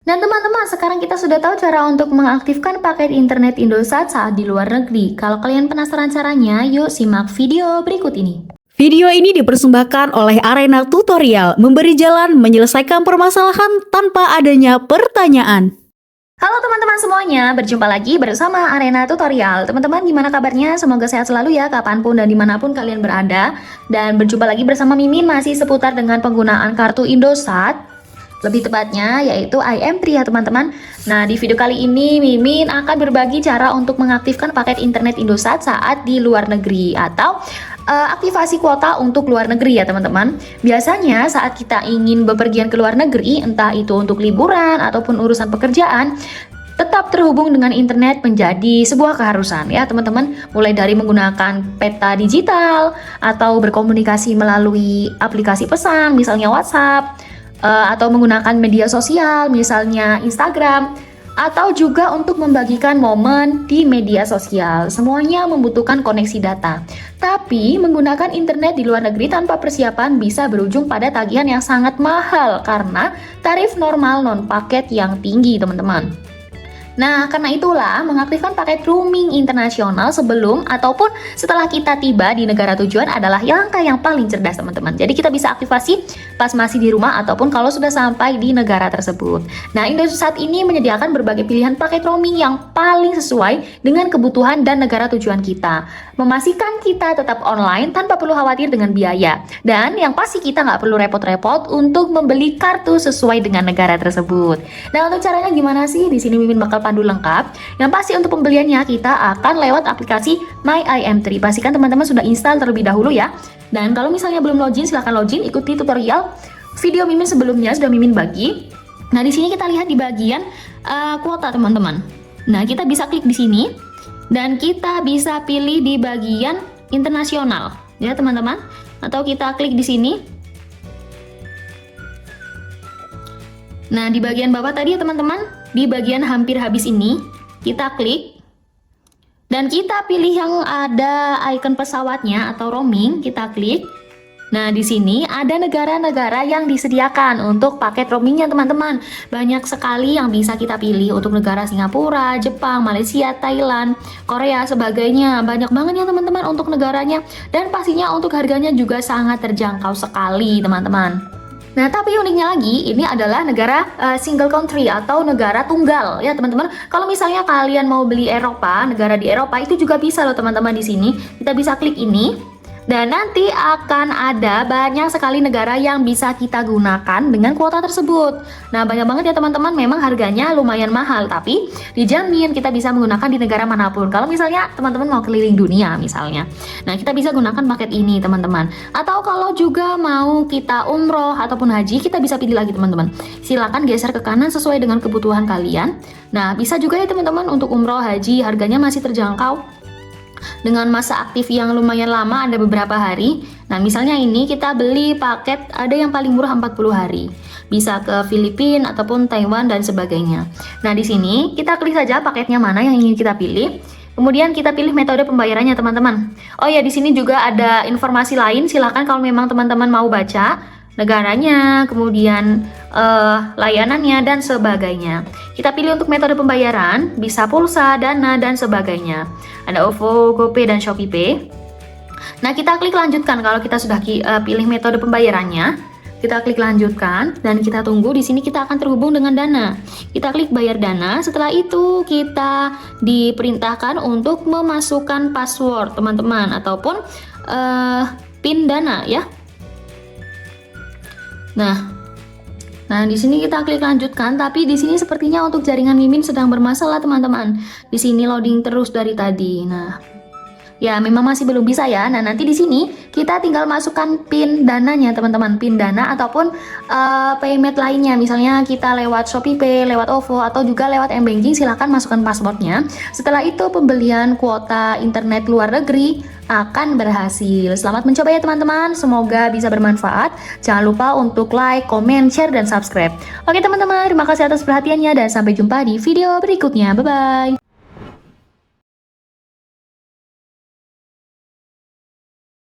Nah teman-teman, sekarang kita sudah tahu cara untuk mengaktifkan paket internet Indosat saat di luar negeri. Kalau kalian penasaran caranya, yuk simak video berikut ini. Video ini dipersembahkan oleh Arena Tutorial, memberi jalan menyelesaikan permasalahan tanpa adanya pertanyaan. Halo teman-teman semuanya, berjumpa lagi bersama Arena Tutorial. Teman-teman gimana kabarnya? Semoga sehat selalu ya kapanpun dan dimanapun kalian berada. Dan berjumpa lagi bersama Mimin masih seputar dengan penggunaan kartu Indosat. Lebih tepatnya yaitu IM3 ya teman-teman. Nah di video kali ini Mimin akan berbagi cara untuk mengaktifkan paket internet Indosat saat di luar negeri atau aktivasi kuota untuk luar negeri ya teman-teman. Biasanya saat kita ingin bepergian ke luar negeri, entah itu untuk liburan ataupun urusan pekerjaan, tetap terhubung dengan internet menjadi sebuah keharusan ya teman-teman. Mulai dari menggunakan peta digital atau berkomunikasi melalui aplikasi pesan misalnya WhatsApp, atau menggunakan media sosial misalnya Instagram, atau juga untuk membagikan momen di media sosial. Semuanya membutuhkan koneksi data. Tapi menggunakan internet di luar negeri tanpa persiapan bisa berujung pada tagihan yang sangat mahal karena tarif normal non paket yang tinggi teman-teman. Nah, karena itulah mengaktifkan paket roaming internasional sebelum ataupun setelah kita tiba di negara tujuan adalah langkah yang paling cerdas, teman-teman. Jadi kita bisa aktivasi pas masih di rumah ataupun kalau sudah sampai di negara tersebut. Nah, Indosat ini menyediakan berbagai pilihan paket roaming yang paling sesuai dengan kebutuhan dan negara tujuan kita. Memastikan kita tetap online tanpa perlu khawatir dengan biaya. Dan yang pasti kita nggak perlu repot-repot untuk membeli kartu sesuai dengan negara tersebut. Nah, untuk caranya gimana sih? Di sini Mimin bakal pandu lengkap. Yang pasti untuk pembeliannya kita akan lewat aplikasi My IM3. Pastikan teman-teman sudah install terlebih dahulu ya. Dan kalau misalnya belum login, silahkan login, ikuti tutorial video Mimin sebelumnya sudah Mimin bagi. Nah, di sini kita lihat di bagian kuota teman-teman. Nah, kita bisa klik di sini dan kita bisa pilih di bagian internasional ya teman-teman. Atau kita klik di sini. Nah, di bagian bawah tadi ya teman-teman, di bagian hampir habis ini, kita klik dan kita pilih yang ada icon pesawatnya atau roaming, kita klik. Nah, di sini ada negara-negara yang disediakan untuk paket roamingnya teman-teman. Banyak sekali yang bisa kita pilih untuk negara Singapura, Jepang, Malaysia, Thailand, Korea, sebagainya. Banyak banget ya teman-teman untuk negaranya. Dan pastinya untuk harganya juga sangat terjangkau sekali teman-teman. Nah, tapi uniknya lagi, ini adalah negara single country atau negara tunggal ya teman-teman. Kalau misalnya kalian mau beli Eropa, negara di Eropa itu juga bisa loh teman-teman di sini. Kita bisa klik ini. Dan nanti akan ada banyak sekali negara yang bisa kita gunakan dengan kuota tersebut. Nah, banyak banget ya teman-teman, memang harganya lumayan mahal, tapi dijamin kita bisa menggunakan di negara manapun. Kalau misalnya teman-teman mau keliling dunia misalnya. Nah, kita bisa gunakan paket ini teman-teman. Atau kalau juga mau kita umroh ataupun haji, kita bisa pilih lagi teman-teman. Silakan geser ke kanan sesuai dengan kebutuhan kalian. Nah, bisa juga ya teman-teman untuk umroh haji, harganya masih terjangkau. Dengan masa aktif yang lumayan lama, ada beberapa hari. Nah, misalnya ini kita beli paket ada yang paling murah 40 hari. Bisa ke Filipina ataupun Taiwan dan sebagainya. Nah, di sini kita klik saja paketnya mana yang ingin kita pilih. Kemudian kita pilih metode pembayarannya, teman-teman. Oh ya, di sini juga ada informasi lain. Silahkan kalau memang teman-teman mau baca negaranya, kemudian layanannya dan sebagainya. Kita pilih untuk metode pembayaran, bisa pulsa, dana dan sebagainya. Ada OVO, GoPay dan ShopeePay. Nah, kita klik lanjutkan kalau kita sudah pilih metode pembayarannya. Kita klik lanjutkan dan kita tunggu. Di sini kita akan terhubung dengan Dana. Kita klik bayar Dana. Setelah itu kita diperintahkan untuk memasukkan password teman-teman ataupun PIN Dana ya. Nah, di sini kita klik lanjutkan, tapi di sini sepertinya untuk jaringan Mimin sedang bermasalah, teman-teman. Di sini loading terus dari tadi. Nah, ya memang masih belum bisa ya. Nah, nanti di sini kita tinggal masukkan PIN dananya, teman-teman. PIN dana ataupun payment lainnya. Misalnya kita lewat ShopeePay, lewat OVO atau juga lewat M-Banking, silahkan masukkan passwordnya. Setelah itu pembelian kuota internet luar negeri akan berhasil. Selamat mencoba ya teman-teman, semoga bisa bermanfaat. Jangan lupa untuk like, comment, share, dan subscribe. Oke teman-teman, terima kasih atas perhatiannya dan sampai jumpa di video berikutnya. Bye-bye.